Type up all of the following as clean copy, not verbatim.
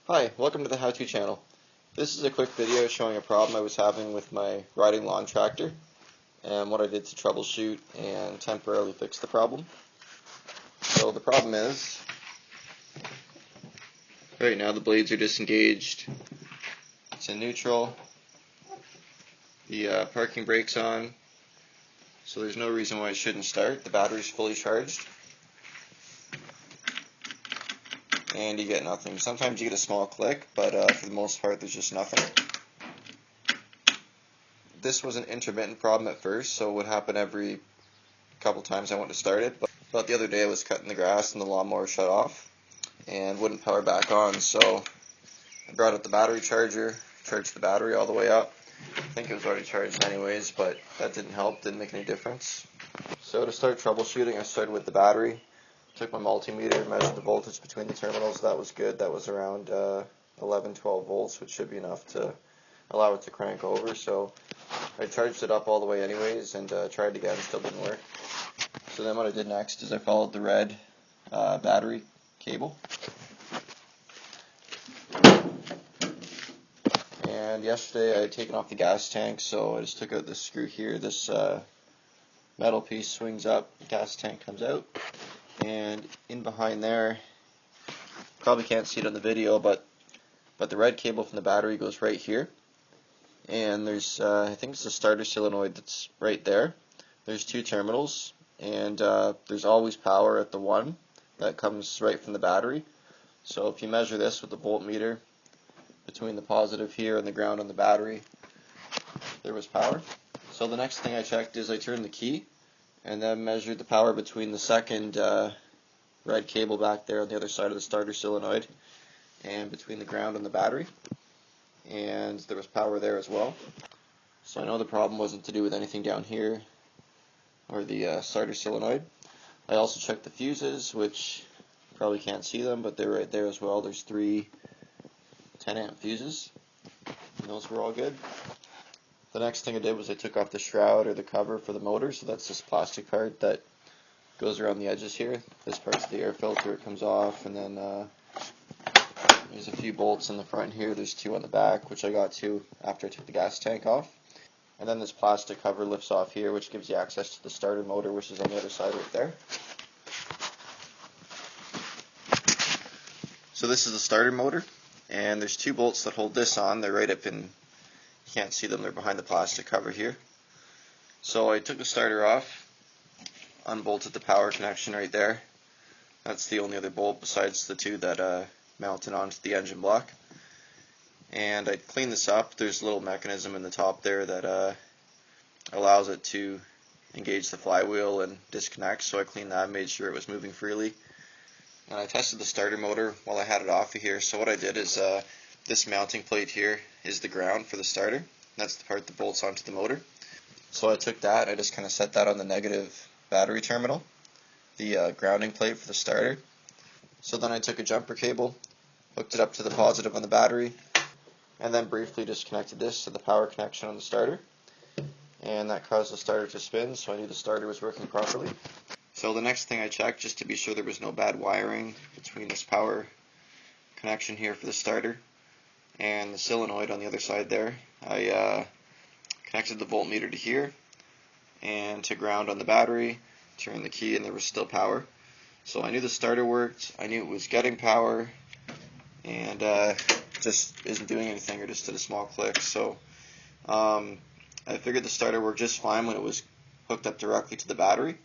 Hi, welcome to the How-To channel. This is a quick video showing a problem I was having with my riding lawn tractor and what I did to troubleshoot and temporarily fix the problem. So the problem is, right now the blades are disengaged, it's in neutral, the parking brake's on, so there's no reason why it shouldn't start. The battery's fully charged. And you get nothing. Sometimes you get a small click, but for the most part there's just nothing. This was an intermittent problem at first, so it would happen every couple times I went to start it. But the other day I was cutting the grass and the lawnmower shut off and wouldn't power back on, so I brought out the battery charger, charged the battery all the way up. I think it was already charged anyways, but that didn't help, didn't make any difference. So to start troubleshooting, I started with the battery. Took my multimeter, measured the voltage between the terminals. That was good. That was around 11-12 volts, which should be enough to allow it to crank over. So I charged it up all the way anyways and tried again. Still didn't work. So then what I did next is I followed the red battery cable. And yesterday I had taken off the gas tank, so I just took out this screw here. This metal piece swings up, the gas tank comes out. And in behind there, probably can't see it on the video, but the red cable from the battery goes right here. And there's, I think it's a starter solenoid that's right there. There's two terminals, and there's always power at the one that comes right from the battery. So if you measure this with the voltmeter between the positive here and the ground on the battery, there was power. So the next thing I checked is I turned the key and then measured the power between the second red cable back there on the other side of the starter solenoid and between the ground and the battery, and there was power there as well. So I know the problem wasn't to do with anything down here or the starter solenoid. I also checked the fuses, which you probably can't see them, but they're right there as well. There's three 10-amp fuses, and those were all good. The next thing I did was I took off the shroud or the cover for the motor, so that's this plastic part that goes around the edges here. This part's the air filter, it comes off, and then there's a few bolts in the front here. There's two on the back, which I got to after I took the gas tank off. And then this plastic cover lifts off here, which gives you access to the starter motor, which is on the other side right there. So this is the starter motor, and there's two bolts that hold this on. They're right up in, you can't see them, they're behind the plastic cover here. So I took the starter off, unbolted the power connection right there. That's the only other bolt besides the two that mounted onto the engine block. And I cleaned this up. There's a little mechanism in the top there that allows it to engage the flywheel and disconnect, so I cleaned that, made sure it was moving freely. And I tested the starter motor while I had it off of here. So what I did is this mounting plate here is the ground for the starter. That's the part that bolts onto the motor. So I took that, I just kind of set that on the negative battery terminal, the grounding plate for the starter. So then I took a jumper cable, hooked it up to the positive on the battery, and then briefly disconnected this to the power connection on the starter. And that caused the starter to spin, so I knew the starter was working properly. So the next thing I checked, just to be sure there was no bad wiring between this power connection here for the starter and the solenoid on the other side there, I connected the voltmeter to here and to ground on the battery, turned the key, and there was still power. So I knew the starter worked, I knew it was getting power, and just isn't doing anything, or just did a small click. So I figured the starter worked just fine when it was hooked up directly to the battery,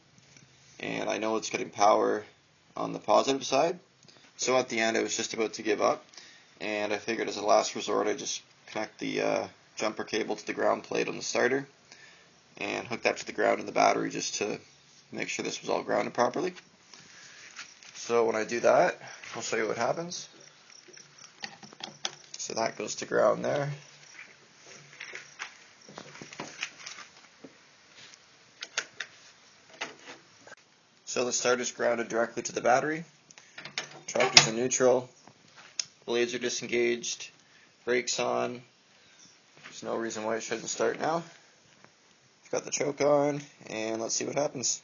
and I know it's getting power on the positive side. So at the end I was just about to give up, and I figured as a last resort I'd just connect the jumper cable to the ground plate on the starter and hook that to the ground in the battery just to make sure this was all grounded properly. So when I do that, I'll show you what happens. So that goes to ground there. So the starter's grounded directly to the battery. Tractor's in neutral. Blades are disengaged. Brakes on. There's no reason why it shouldn't start now. Got the choke on, and let's see what happens.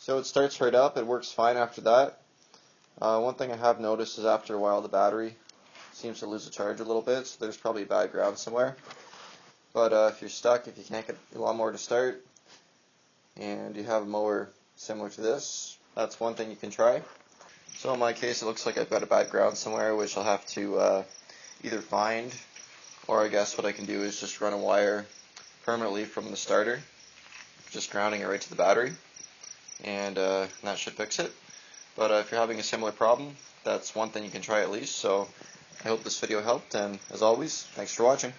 So it starts right up, it works fine after that. One thing I have noticed is after a while the battery seems to lose the charge a little bit, so there's probably a bad ground somewhere. But if you're stuck, if you can't get your lawnmower to start, and you have a mower similar to this, that's one thing you can try. So in my case, it looks like I've got a bad ground somewhere, which I'll have to either find, or I guess what I can do is just run a wire permanently from the starter, just grounding it right to the battery, and that should fix it. But if you're having a similar problem, that's one thing you can try at least. So I hope this video helped, and as always, thanks for watching.